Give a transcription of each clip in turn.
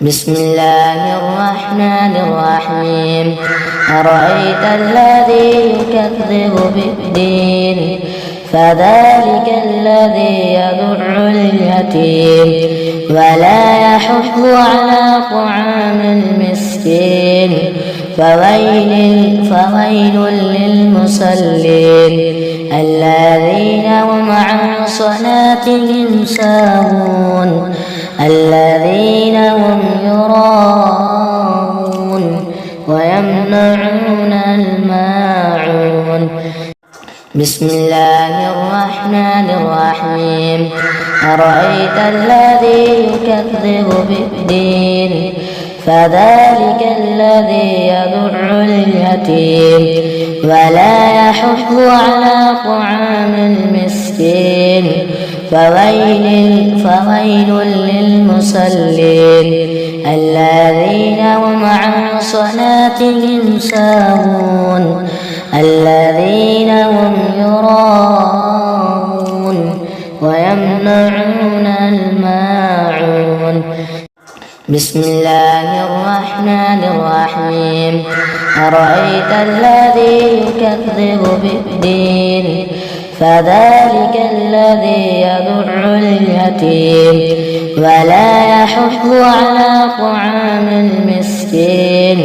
بسم الله الرحمن الرحيم. أرأيت الذي يكذب بالدين فذلك الذي يدع اليتيم ولا يحض على طعام المسكين فويل للمصلين الذين هم عن صلاتهم ساهون الذين هم يراءون ويمنعون الماعون. بسم الله الرحمن الرحيم. أرأيت الذي يكذب بالدين فذلك الذي يدع اليتيم ولا يحض على طعام المسكين فويل للمصلين الذين هم عن صلاتهم ساهون الذين هم يراءون ويمنعون الماعون. بسم الله الرحمن الرحيم. أرأيت الذي يكذب بالدين فذلك الذي يدع اليتيم ولا يحض على طعام المسكين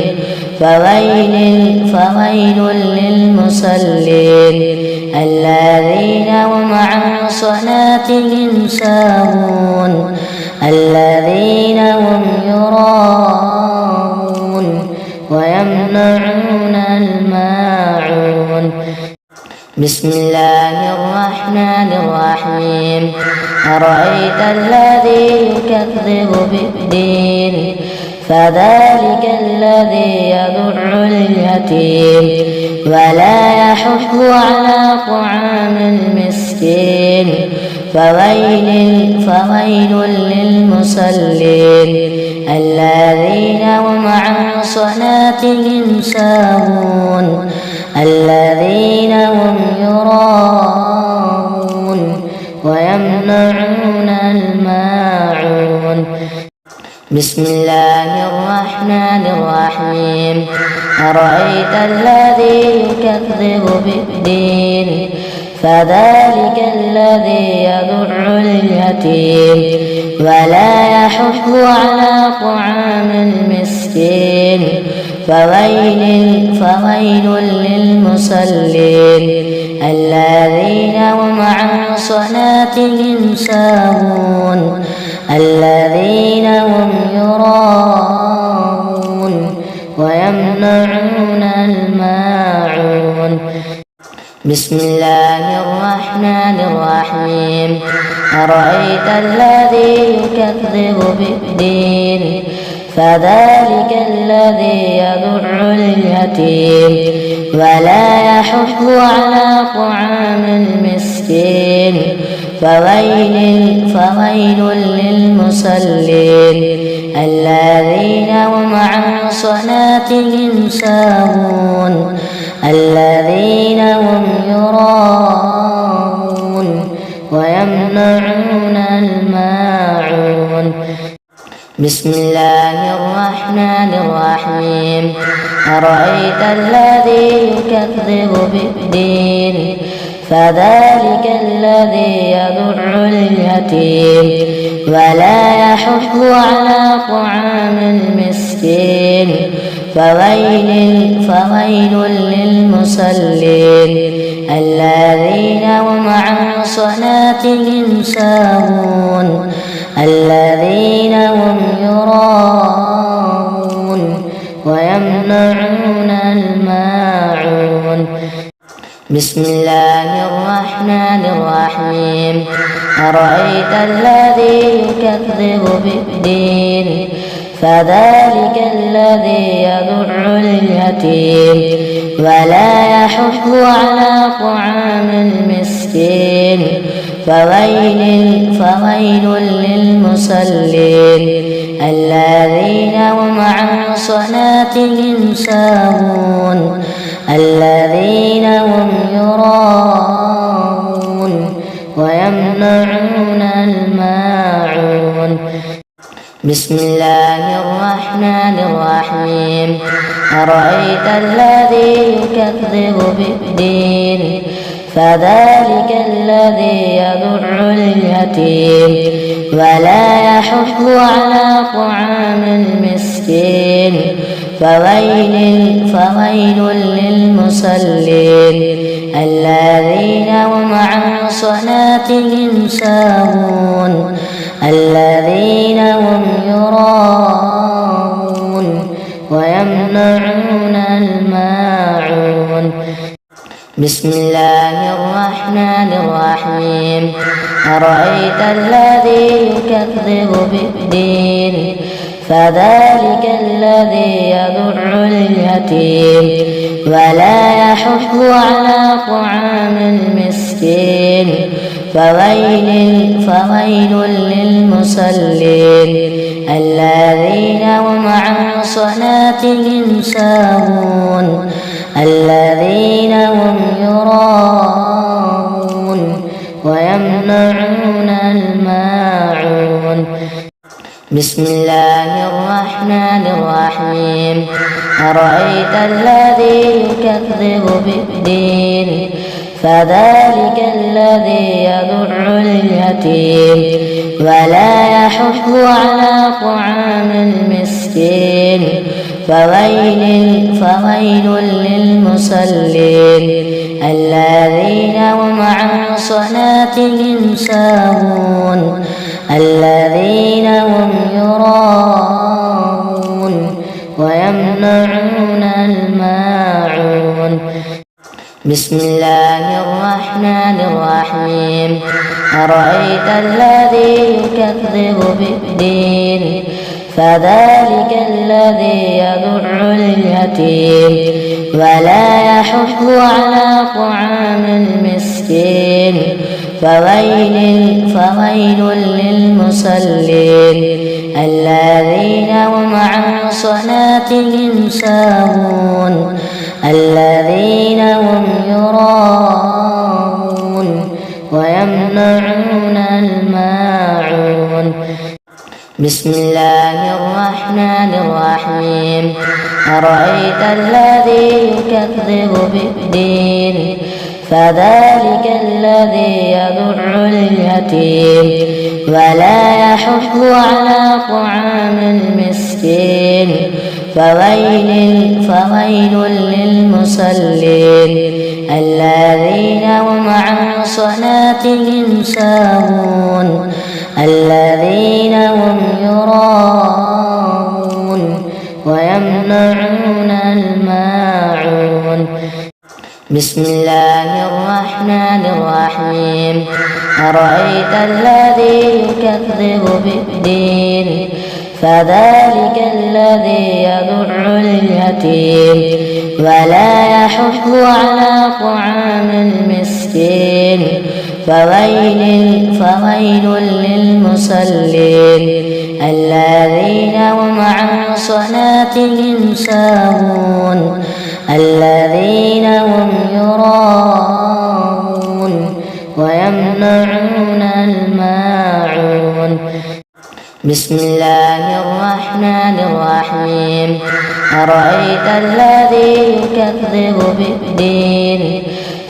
فويل للمصلين الذين هم عن صلاتهم ساهون الذين هم يراءون ويمنعون الماعون. بسم الله الرحمن الرحيم. أرأيت الذي يكذب بالدين فذلك الذي يدع اليتيم ولا يحض على طعام المسكين فويل للمصلين الذين هم عن صلاتهم ساهون الذين هم يراءون ويمنعون الماعون. بسم الله الرحمن الرحيم. أرأيت الذي يكذب بالدين فذلك الذي يدع اليتيم ولا يحض على طعام المسكين فويل للمصلين الذين هم عن صلاتهم ساهون الذين هم يراءون ويمنعون الماعون. بسم الله الرحمن الرحيم. أرأيت الذي يكذب بالدين فذلك الذي يدع اليتيم ولا يحض على طعام المسكين فويل للمصلين الذين هم عن صلاتهم ساهون الذين هم يراءون ويمنعون الماعون. بسم الله الرحمن الرحيم. أرأيت الذي يكذب بالدين فذلك الذي يدع اليتيم ولا يحض على طعام المسكين فويل للمصلين الذين هم عن صلاتهم ساهون الذين هم يراءون ويمنعون الماعون. بسم الله الرحمن الرحيم. أرأيت الذي يكذب بالدين فذلك الذي يدع اليتيم ولا يحض على طعام المسكين فويل للمصلين الذين هم عن صلاتهم ساهون الذين هم يراءون ويمنعون الماعون. بسم الله الرحمن الرحيم أرأيت الذي يكذب بالدين فذلك الذي يدع اليتيم ولا يحض على طعام المسكين فويل للمصلين الذين هم عن صلاتهم ساهون الذين هم يراءون ويمنعون الماعون بسم الله الرحمن الرحيم أرأيت الذي يكذب بالدين فذلك الذي يدع اليتيم ولا يحض على طعام المسكين فويل للمصلين الذين هم عن صلاتهم ساهون الذين هم يراءون ويمنعون الماعون بسم الله الرحمن الرحيم أرأيت الذي يكذب بالدين فذلك الذي يدع اليتيم ولا يحض على طعام المسكين فويل للمصلين الذين هم عن صلاتهم ساهون الذين هم يراءون ويمنعون الماعون بسم الله الرحمن الرحيم أرأيت الذي يكذب بالدين فذلك الذي يدع اليتيم ولا يحض على طعام المسكين فويل للمصلين الذين هم عن صلاتهم ساهون الذين هم يراءون ويمنعون الماعون بسم الله الرحمن الرحيم أرأيت الذي يكذب بالدين فذلك الذي يدع اليتيم ولا يحض على طعام المسكين فويل للمصلين الذين هم عن صلاتهم ساهون الذين هم يراءون ويمنعون الماعون بسم الله الرحمن الرحيم أرأيت الذي يكذب بالدين فذلك الذي يدع اليتيم ولا يحض على طعام المسكين فويل للمصلين الذين هم عن صلاتهم ساهون الذين هم يراءون ويمنعون الماعون بسم الله الرحمن الرحيم أرأيت الذي يكذب بالدين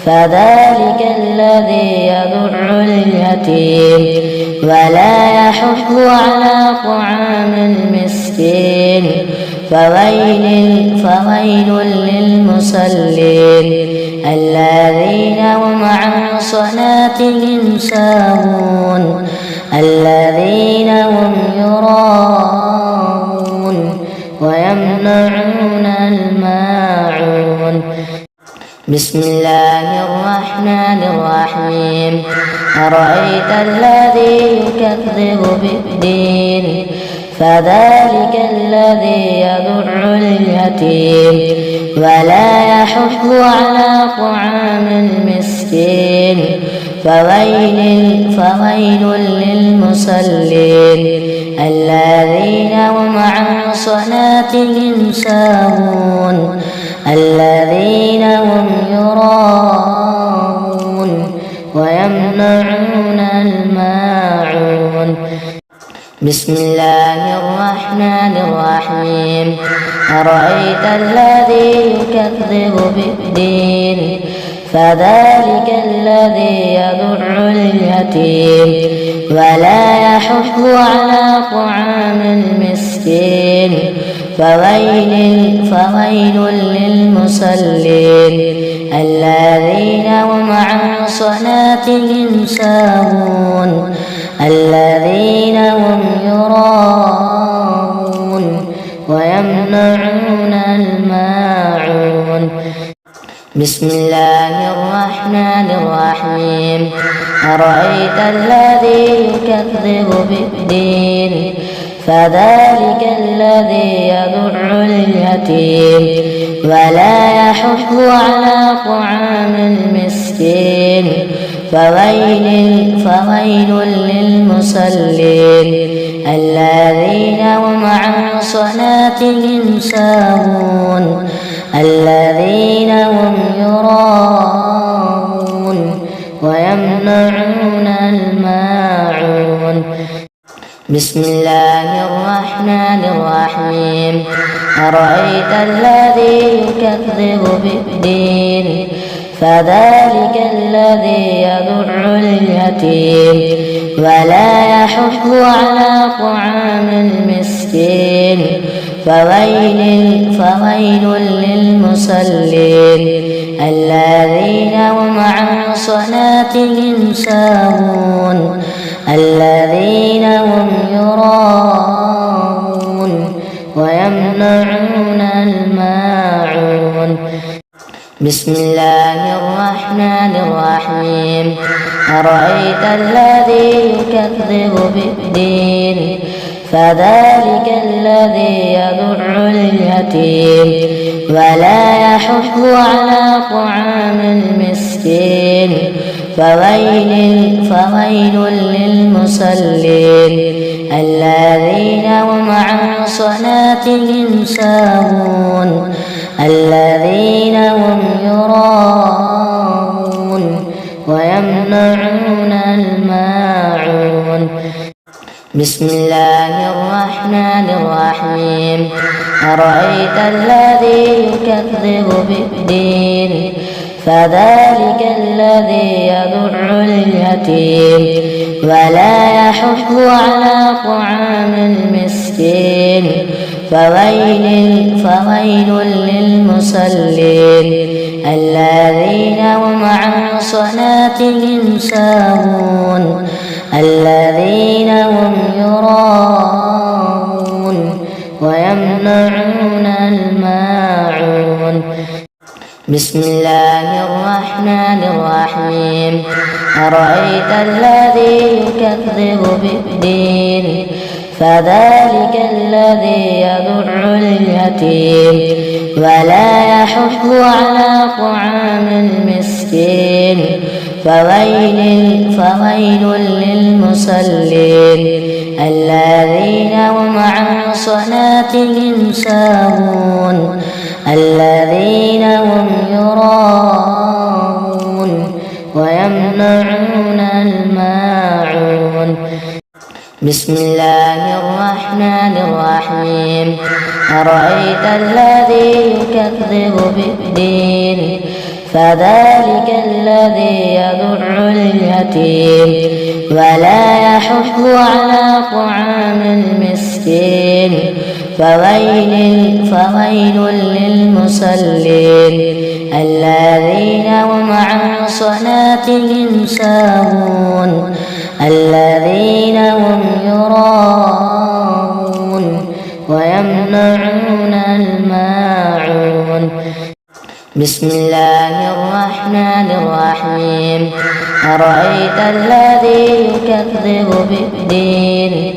فذلك الذي يدع اليتيم ولا يحض على طعام المسكين فويل للمصلين الذين هم عن صلاتهم ساهون الذين هم يراءون ويمنعون الماعون بسم الله الرحمن الرحيم أرأيت الذي يكذب بالدين فذلك الذي يدع اليتيم ولا يحض على طعام المسكين فويل للمصلين الذين هم عن صلاتهم ساهون الذين هم يراءون ويمنعون الماعون بسم الله الرحمن الرحيم أرأيت الذي يكذب بالدين فذلك الذي يدع اليتيم ولا يحض على طعام المسكين فويل للمصلين الذين هم عن صلاتهم ساهون الذين هم يراءون ويمنعون الماعون بسم الله الرحمن الرحيم أرأيت الذي يكذب بالدين فذلك الذي يدع اليتيم ولا يحض على طعام المسكين فويل للمصلين الذين هم عن صلاتهم ساهون الذين هم يراءون ويمنعون الماعون بسم الله الرحمن الرحيم أرأيت الذي يكذب بالدين فذلك الذي يدع اليتيم ولا يحض على طعام المسكين فويل للمصلين الذين هم عن صلاتهم ساهون الذين هم يراءون ويمنعون الماعون بسم الله الرحمن الرحيم أرأيت الذي يكذب بالدين فذلك الذي يدع اليتيم ولا يحض على طعام المسكين فويل للمصلين الذين هم عن صلاتهم ساهون الذين هم يراءون ويمنعون الماعون بسم الله الرحمن الرحيم أرأيت الذي يكذب بالدين فذلك الذي يدع اليتيم ولا يحض على طعام المسكين فويل للمصلين الذين هم عن صلاتهم ساهون الذين هم يراءون ويمنعون الماعون بسم الله الرحمن الرحيم أرأيت الذي يكذب بالدين فذلك الذي يدع اليتيم ولا يحض على طعام المسكين فويل للمصلين الذين هم عن صلاتهم ساهون الذين هم يراءون ويمنعون الماعون بسم الله الرحمن الرحيم أرأيت الذي يكذب بالدين فذلك الذي يدع اليتيم ولا يحض على طعام المسكين فويل للمصلين الذين هم عن صلاتهم ساهون الذين هم يراءون ويمنعون الماعون بسم الله الرحمن الرحيم أرأيت الذي يكذب بالدين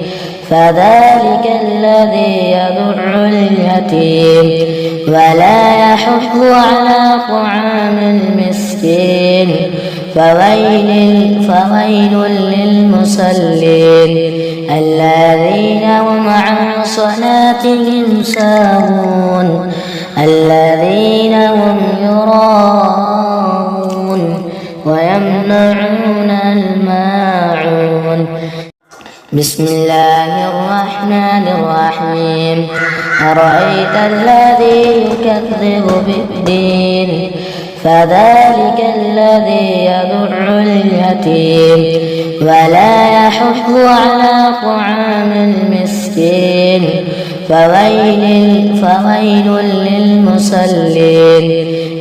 فذلك الذي يدع اليتيم ولا يحض على طعام المسكين فويل للمصلين الذين هم عن صلاتهم ساهون الذين هم يراءون ويمنعون الماعون بسم الله الرحمن الرحيم أرأيت الذي يكذب بالدين فذلك الذي يدع اليتيم ولا يحض على طعام المسكين فويل للمصلين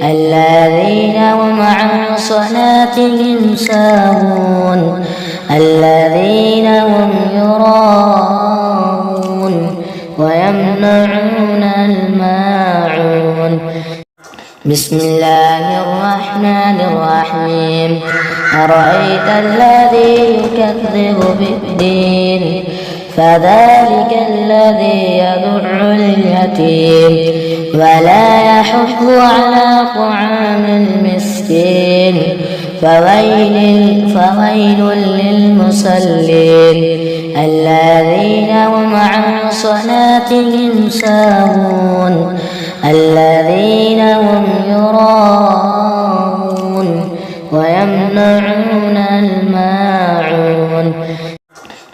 الذين هم عن صلاتهم ساهون الذين هم يراءون ويمنعون الماعون بسم الله الرحمن الرحيم أرأيت الذي يكذب بالدين فذلك الذي يدع اليتيم ولا يحض على طعام المسكين فويل للمصلين الذين هم عن صلاتهم ساهون الذين هم يراءون ويمنعون الماعون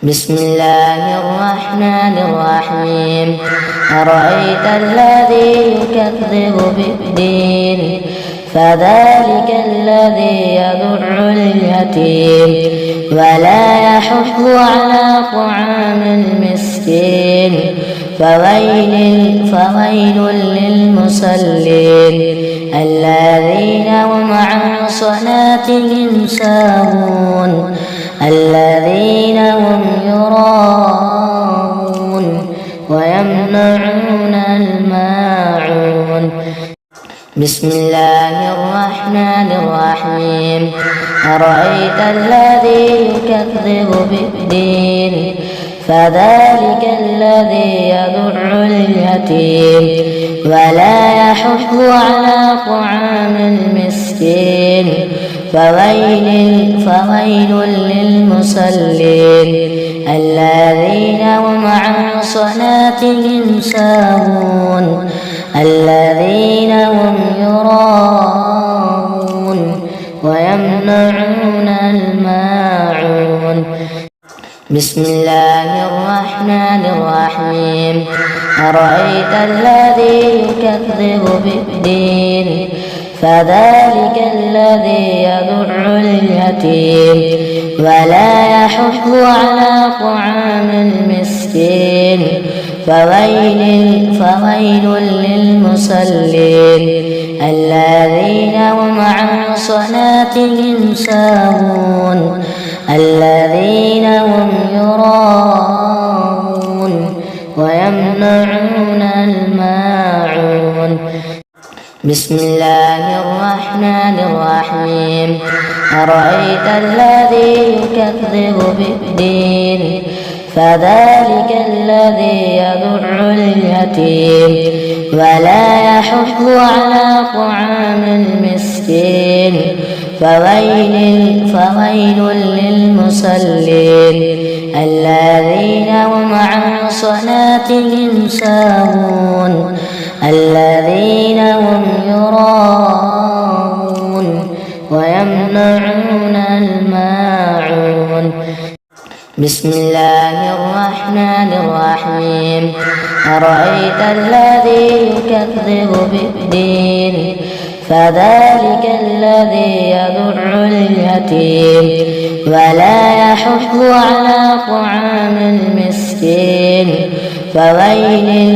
بسم الله الرحمن الرحيم أرأيت الذي يكذب بالدين فذلك الذي يدع اليتيم ولا يحض على طعام المسكين فويل للمصلين الذين هم عن صلاتهم ساهون الذين هم يراءون ويمنعون الماعون بسم الله الرحمن الرحيم أرأيت الذي يكذب بالدين فذلك الذي يدع اليتيم ولا يحض على طعام المسكين فويل للمصلين الذين هم عن صلاتهم ساهون الذين هم يراءون ويمنعون الماعون بسم الله الرحمن الرحيم أرأيت الذي يكذب بالدين فذلك الذي يدع اليتيم ولا يحض على طعام المسكين فويل للمصلين الذين هم عن صلاتهم ساهون الذين هم يراءون ويمنعون الماعون بسم الله الرحمن الرحيم أرأيت الذي يكذب بالدين فذلك الذي يدع اليتيم ولا يحض على طعام المسكين فويل للمصلين الذين هم عن صلاتهم ساهون الذين هم يراءون ويمنعون الماعون بسم الله الرحمن الرحيم أرأيت الذي يكذب بالدين فذلك الذي يدع اليتيم ولا يحض على طعام المسكين فويل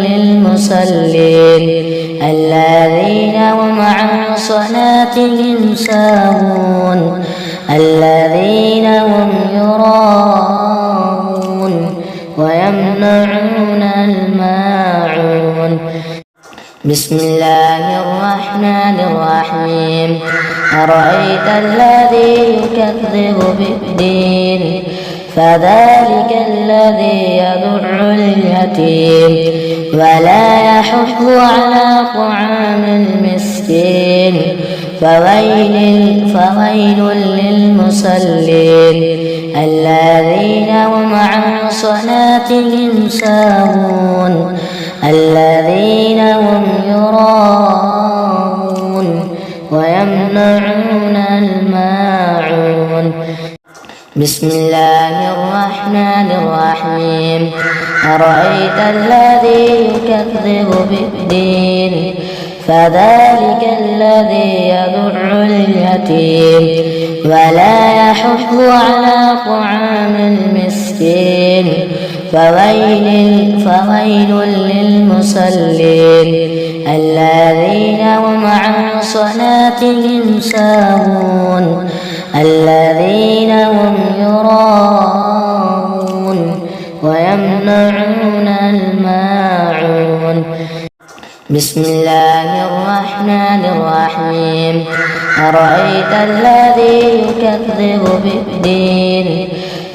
للمصلين الذين هم عن صلاتهم ساهون الذين هم يراءون ويمنعون الماعون بسم الله الرحمن الرحيم أرأيت الذي يكذب بالدين فذلك الذي يدع اليتيم ولا يحض على طعام المسكين فويل للمصلين الذين هم عن صلاتهم ساهون الذين هم يراءون ويمنعون الماعون بسم الله الرحمن الرحيم أرأيت الذي يكذب بالدين فذلك الذي يدع اليتيم ولا يحض على طعام المسكين فويل للمصلين الذين هم عن صلاتهم ساهون الذين هم يراءون ويمنعون الماعون بسم الله الرحمن الرحيم أرأيت الذي يكذب بالدين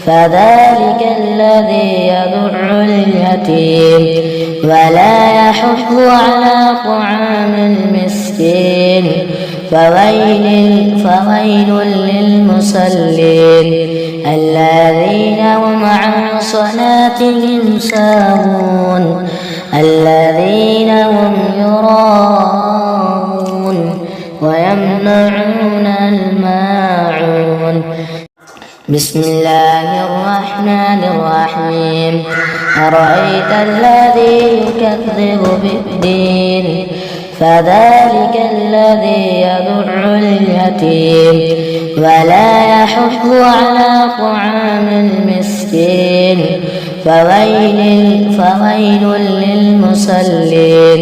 فذلك الذي يدع اليتيم ولا يحض على طعام المسكين فويل للمصلين الذين هم عن صلاتهم ساهون الذين هم يراءون ويمنعون الماعون بسم الله الرحمن الرحيم أرأيت الذي يكذب بالدين فذلك الذي يدع اليتيم ولا يحض على طعام المسكين فويل للمصلين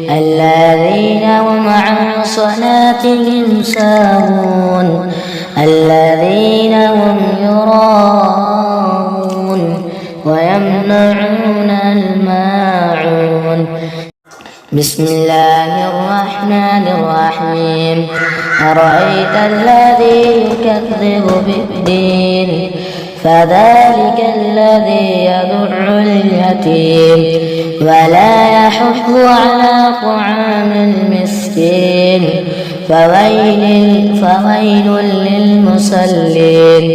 الذين هم عن صلاتهم ساهون الذين هم يراءون ويمنعون الماعون بسم الله الرحمن الرحيم أرأيت الذي يكذب بالدين فذلك الذي يدع اليتيم ولا يحض على طعام المسكين فويل للمصلين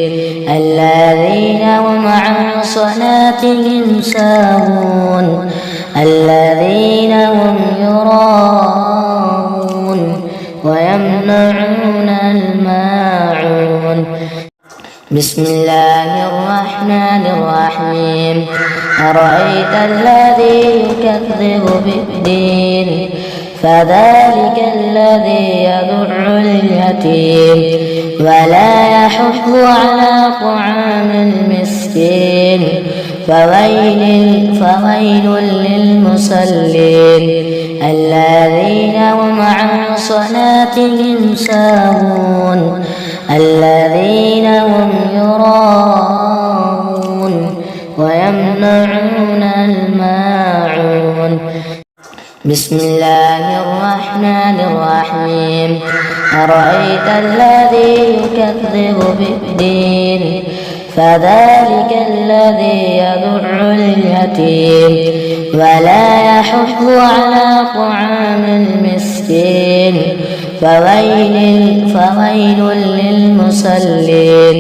الذين هم عن صلاتهم ساهون الذين هم يراءون ويمنعون الماعون بسم الله الرحمن الرحيم أرأيت الذي يكذب بالدين فذلك الذي يدع اليتيم ولا يحض على طعام المسكين فويل للمصلين الذين هم عن صلاتهم ساهون الذين هم يراءون ويمنعون الماعون بسم الله الرحمن الرحيم أرأيت الذي يكذب بالدين فذلك الذي يدع اليتيم ولا يحض على طعام المسكين فويل للمصلين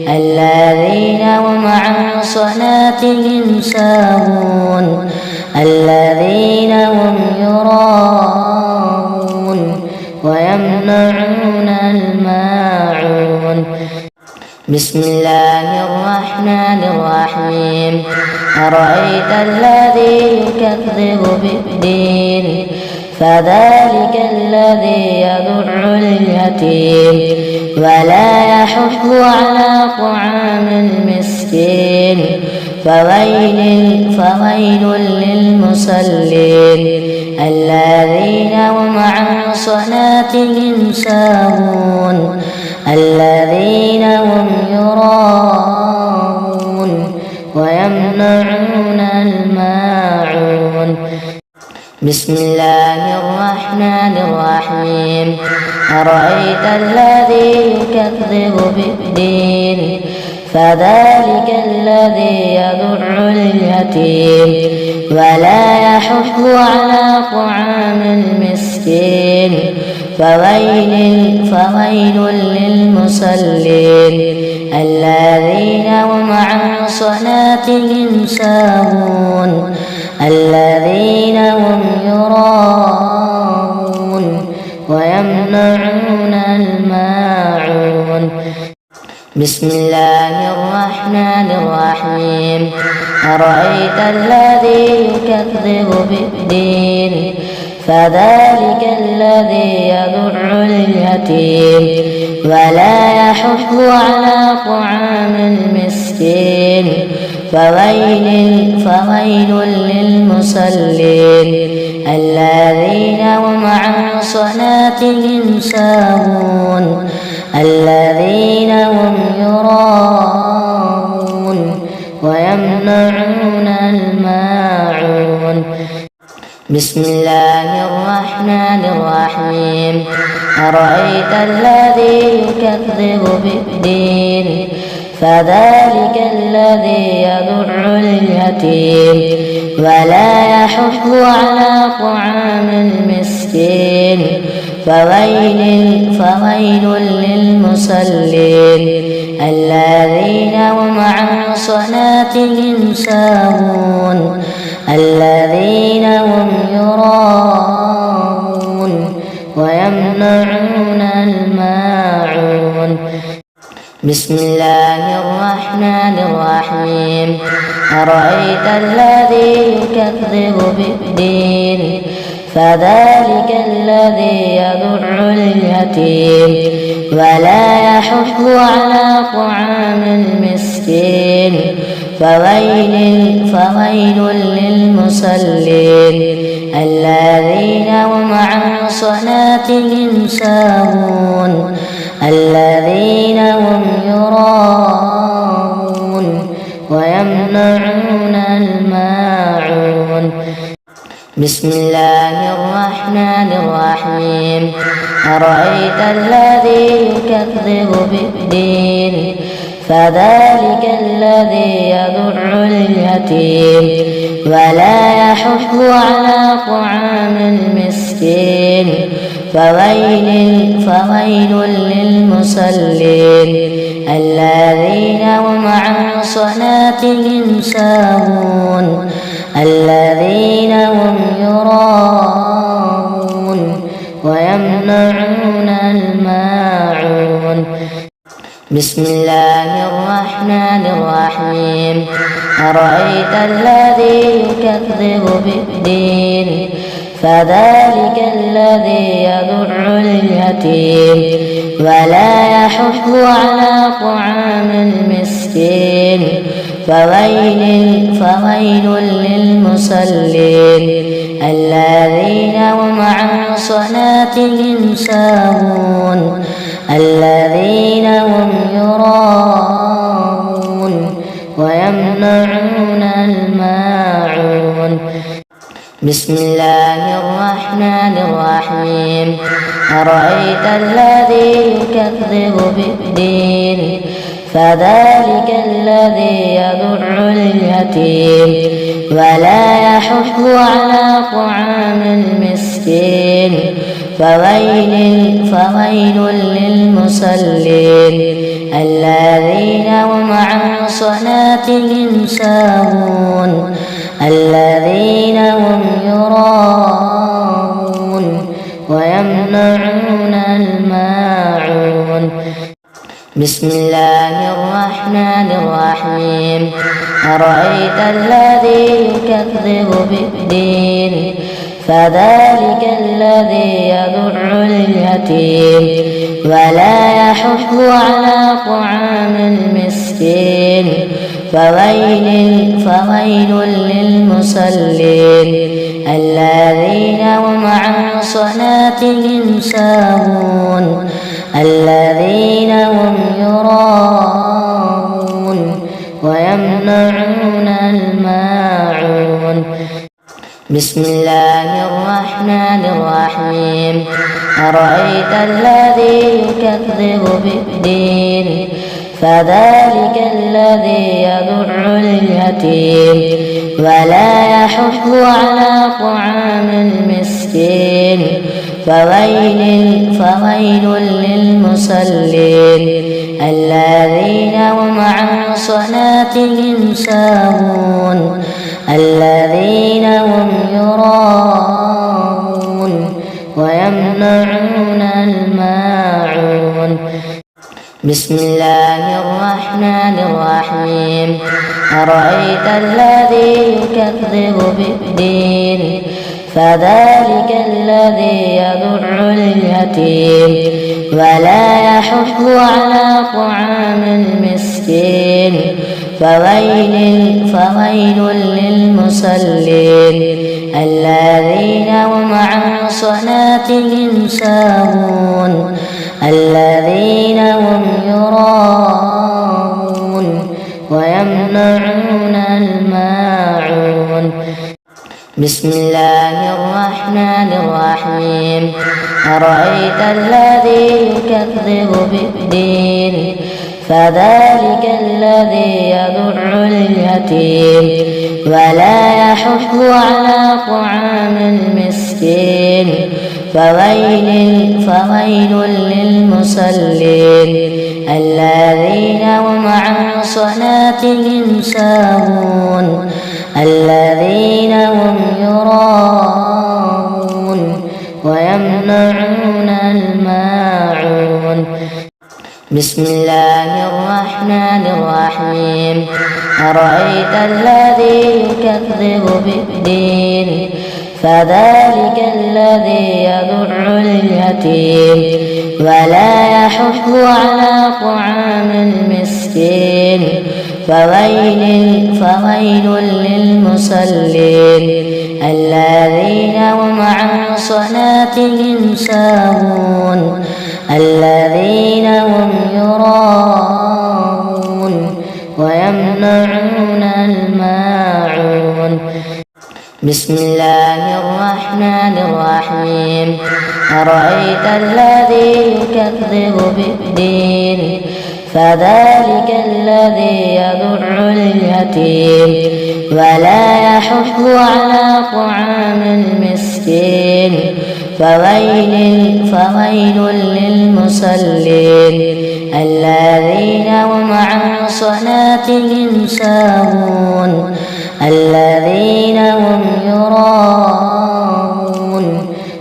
الذين هم عن صلاتهم ساهون الذين هم يراءون ويمنعون الماعون بسم الله الرحمن الرحيم أرأيت الذي يكذب بالدين فذلك الذي يدع اليتيم ولا يحض على طعام المسكين فويل للمصلين الذين هم عن صلاتهم ساهون الذين هم يراءون ويمنعون الماعون بسم الله الرحمن الرحيم أرأيت الذي يكذب بالدين فذلك الذي يدع اليتيم ولا يحض على طعام المسكين فويل للمصلين الذين هم عن صلاتهم ساهون الذين هم يراءون ويمنعون الماعون بسم الله الرحمن الرحيم أرأيت الذي يكذب بالدين فذلك الذي يدع اليتيم ولا يحض على طعام المسكين فويل للمصلين الذين هم عن صلاتهم ساهون الذين هم يراءون ويمنعون الماعون بسم الله الرحمن الرحيم أرأيت الذي يكذب بالدين فذلك الذي يدع اليتيم ولا يحض على طعام المسكين فويل للمصلين الذين هم عن صلاتهم ساهون الذين هم يراءون ويمنعون الماعون بسم الله الرحمن الرحيم أرأيت الذي يكذب بالدين فذلك الذي يدع اليتيم ولا يحض على طعام المسكين فويل للمصلين الذين هم عن صلاتهم ساهون الذين هم يراءون ويمنعون الماعون بسم الله الرحمن الرحيم أرأيت الذي يكذب بالدين فذلك الذي يدع اليتيم ولا يحض على طعام المسكين فويل للمصلين الذين هم عن صلاتهم ساهون الذين هم يراءون ويمنعون الماعون بسم الله الرحمن الرحيم أرأيت الذي يكذب بالدين فذلك الذي يدع اليتيم ولا يحض على طعام المسكين فويل للمصلين الذين هم عن صلاتهم ساهون الذين هم يراءون ويمنعون الماعون بسم الله الرحمن الرحيم أرأيت الذي يكذب بالدين فذلك الذي يدع اليتيم ولا يحض على طعام المسكين فويل للمصلين الذين هم عن صلاتهم ساهون الذين هم يراءون ويمنعون الماعون بسم الله الرحمن الرحيم أرأيت الذي يكذب بالدين فذلك الذي يدع اليتيم ولا يحض على طعام المسكين فويل للمصلين الذين هم عن صلاتهم ساهون الذين هم يراءون ويمنعون الماعون بسم الله الرحمن الرحيم أرأيت الذي يكذب بالدين فذلك الذي يدع اليتيم ولا يحض على طعام المسكين فويل للمصلين الذين هم عن صلاتهم ساهون الذين هم يراءون ويمنعون الماعون بسم الله الرحمن الرحيم أرأيت الذي يكذب بالدين فذلك الذي يدع اليتيم ولا يحض على طعام المسكين فويل للمصلين الذين هم عن صلاتهم ساهون الذين هم يراءون ويمنعون الماعون بسم الله الرحمن الرحيم أرأيت الذي يكذب بالدين فذلك الذي يدع اليتيم ولا يحض على طعام المسكين فويل للمصلين الذين هم عن صلاتهم ساهون الذين هم يراءون ويمنعون الماعون بسم الله الرحمن الرحيم أرأيت الذي يكذب بالدين فذلك الذي يدع اليتيم ولا يحض على طعام المسكين فويل للمصلين الذين هم عن صلاتهم ساهون الذين هم يراءون ويمنعون الماعون بسم الله الرحمن الرحيم أرأيت الذي يكذب بالدين فذلك الذي يدع اليتيم ولا يحض على طعام المسكين فويل للمصلين الذين هم عن صلاتهم ساهون الذين هم يراءون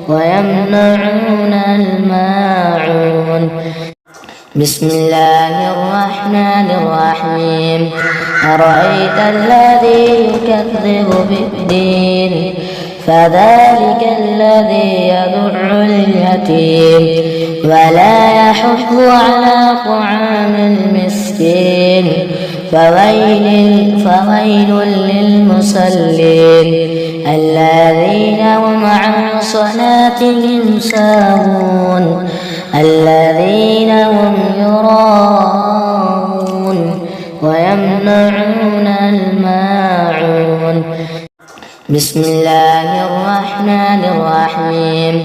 ويمنعون الماعون بسم الله الرحمن الرحيم أرأيت الذي يكذب بالدين فذلك الذي يدع اليتيم ولا يحض على طعام المسكين فويل للمصلين الذين هم عن صلاتهم ساهون الذين هم يراءون ويمنعون الماعون بسم الله الرحمن الرحيم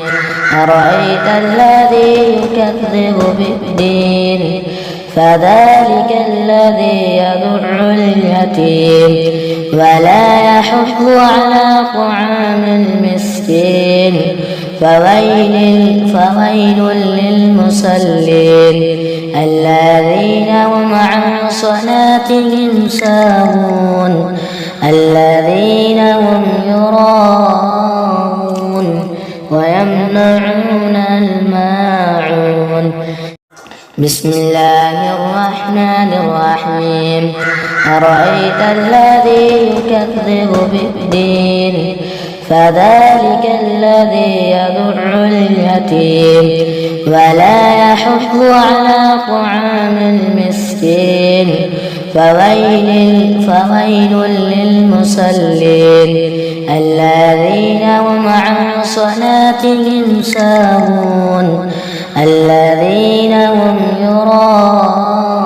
أرأيت الذي يكذب بالدين فذلك الذي يدع اليتيم ولا يحض على طعام المسكين فويل للمصلين الذين هم عن صلاتهم ساهون الذين هم يراءون ويمنعون الماعون بسم الله الرحمن الرحيم أرأيت الذي يكذب بالدين فذلك الذي يدع اليتيم ولا يحض على طعام المسكين فويل للمصلين الذين هم عن صلاتهم ساهون الذين هم يراءون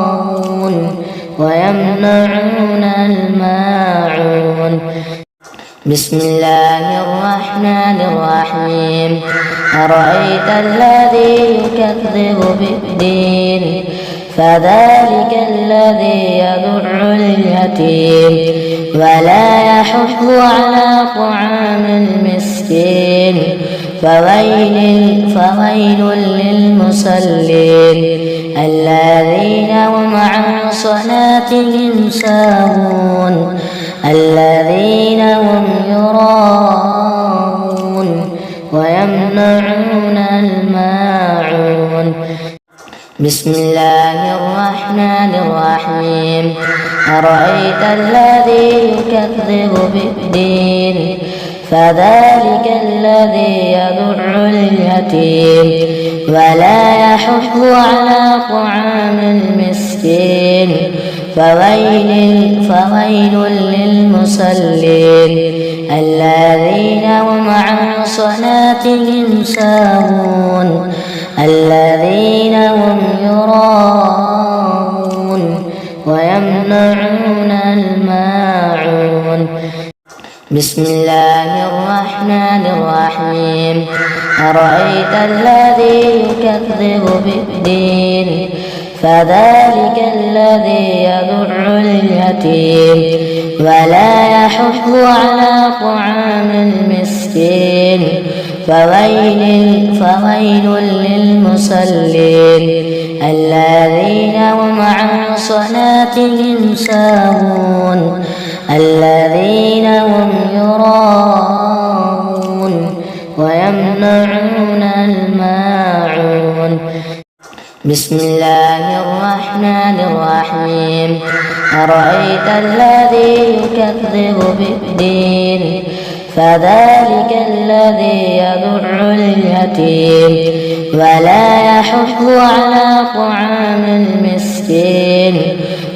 ويمنعون الماعون بسم الله الرحمن الرحيم أرأيت الذي يكذب بالدين فذلك الذي يدع اليتيم ولا يحض على طعام المسكين فويل للمصلين الذين هم عن صلاتهم ساهون الذين هم يراءون ويمنعون الماعون بسم الله الرحمن الرحيم أرأيت الذي يكذب بالدين فذلك الذي يدع اليتيم ولا يحض على طعام المسكين فويل للمصلين الذين هم عن صلاتهم ساهون الذين هم يراءون ويمنعون الماعون بسم الله الرحمن الرحيم أرأيت الذي يكذب بالدين فذلك الذي يدع اليتيم ولا يحض على طعام المسكين فويل للمصلين الذين هم عن صلاتهم ساهون الذين هم يراءون ويمنعون الماعون بسم الله الرحمن الرحيم أرأيت الذي يكذب بالدين فذلك الذي يدع اليتيم ولا يحض على طعام المسكين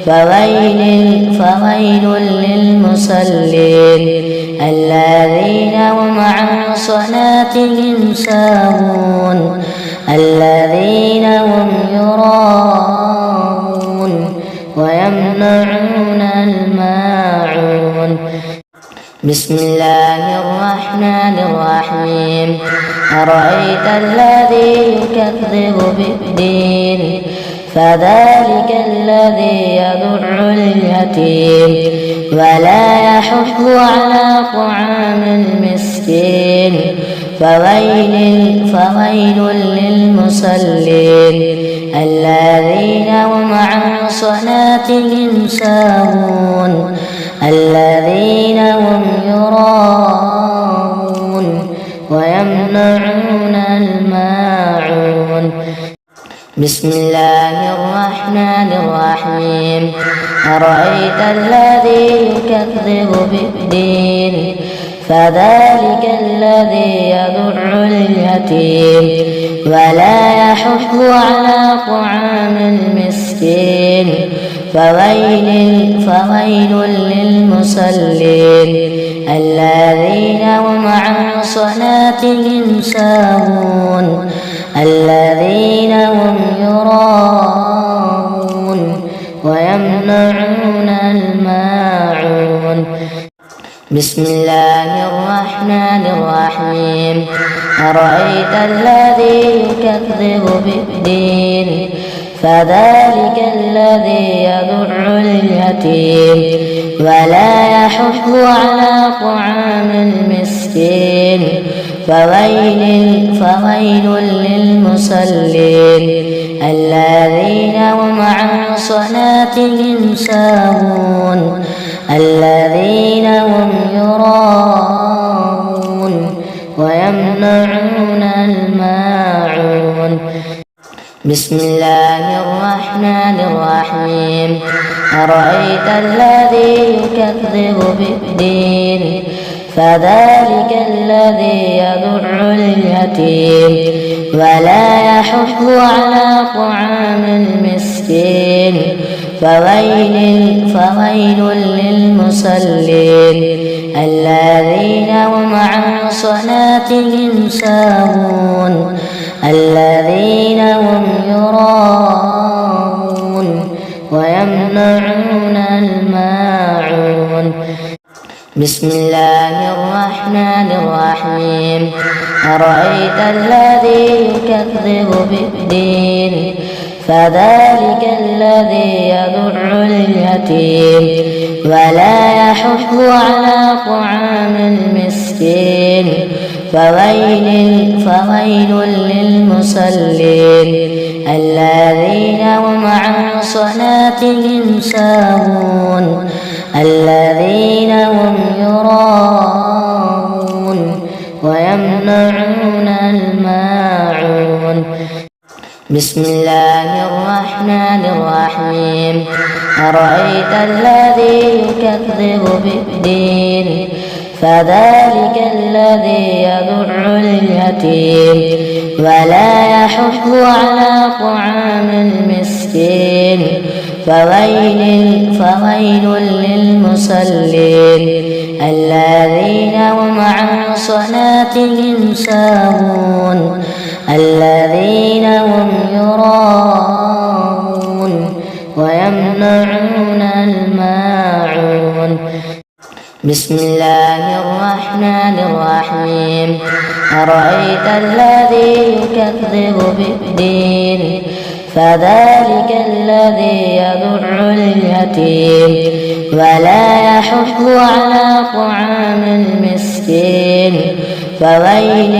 فويل للمصلين الذين هم عن صلاتهم ساهون الذين هم يراءون ويمنعون الماعون بسم الله الرحمن الرحيم أرأيت الذي يكذب بالدين فذلك الذي يدع اليتيم ولا يحض على طعام المسكين فويل للمصلين الذين هم عن صلاتهم ساهون الذين هم يراءون ويمنعون الماعون بسم الله الرحمن الرحيم أرأيت الذي يكذب بالدين فذلك الذي يدع اليتيم ولا يحض على طعام المسكين فويل للمصلين الذين هم عن صلاتهم ساهون الذين هم يراءون ويمنعون الماعون بسم الله الرحمن الرحيم أرأيت الذي يكذب بالدين فذلك الذي يدع اليتيم ولا يحض على طعام المسكين فويل للمصلين الذين هم عن صلاتهم ساهون الذين هم يراءون ويمنعون الماعون بسم الله الرحمن الرحيم أرأيت الذي يكذب بالدين فذلك الذي يدع اليتيم ولا يحض على طعام المسكين فويل للمصلين الذين هم عن صلاتهم ساهون الذين هم يراءون ويمنعون الماعون بسم الله الرحمن الرحيم أرأيت الذي يكذب بالدين فذلك الذي يدع اليتيم ولا يحض على طعام المسكين فويل للمصلين الذين هم عن صلاتهم ساهون الذين هم يراءون ويمنعون الماعون بسم الله الرحمن الرحيم أرأيت الذي يكذب بالدين فذلك الذي يدع اليتيم ولا يحض على طعام المسكين فويل للمصلين الذين هم عن صلاتهم ساهون الذين هم يراءون ويمنعون الماعون بسم الله الرحمن الرحيم أرأيت الذي يكذب بالدين فذلك الذي يدع اليتيم ولا يحض على طعام المسكين فويل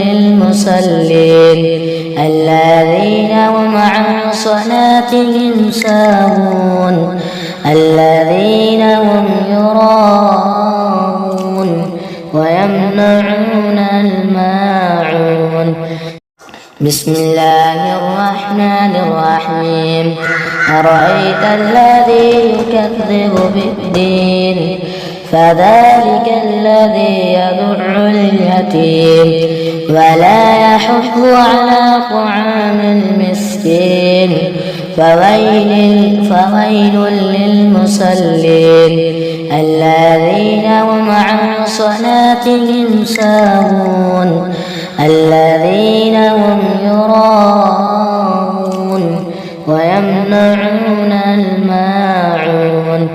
للمصلين الذين هم عن صلاتهم ساهون الذين هم يراءون ويمنعون الماعون بسم الله الرحمن الرحيم أرأيت الذي يكذب بالدين فذلك الذي يدع اليتيم ولا يحض على طعام المسكين فويل للمصلين الذين هم عن صلاتهم ساهون الذين هم يراءون ويمنعون الماعون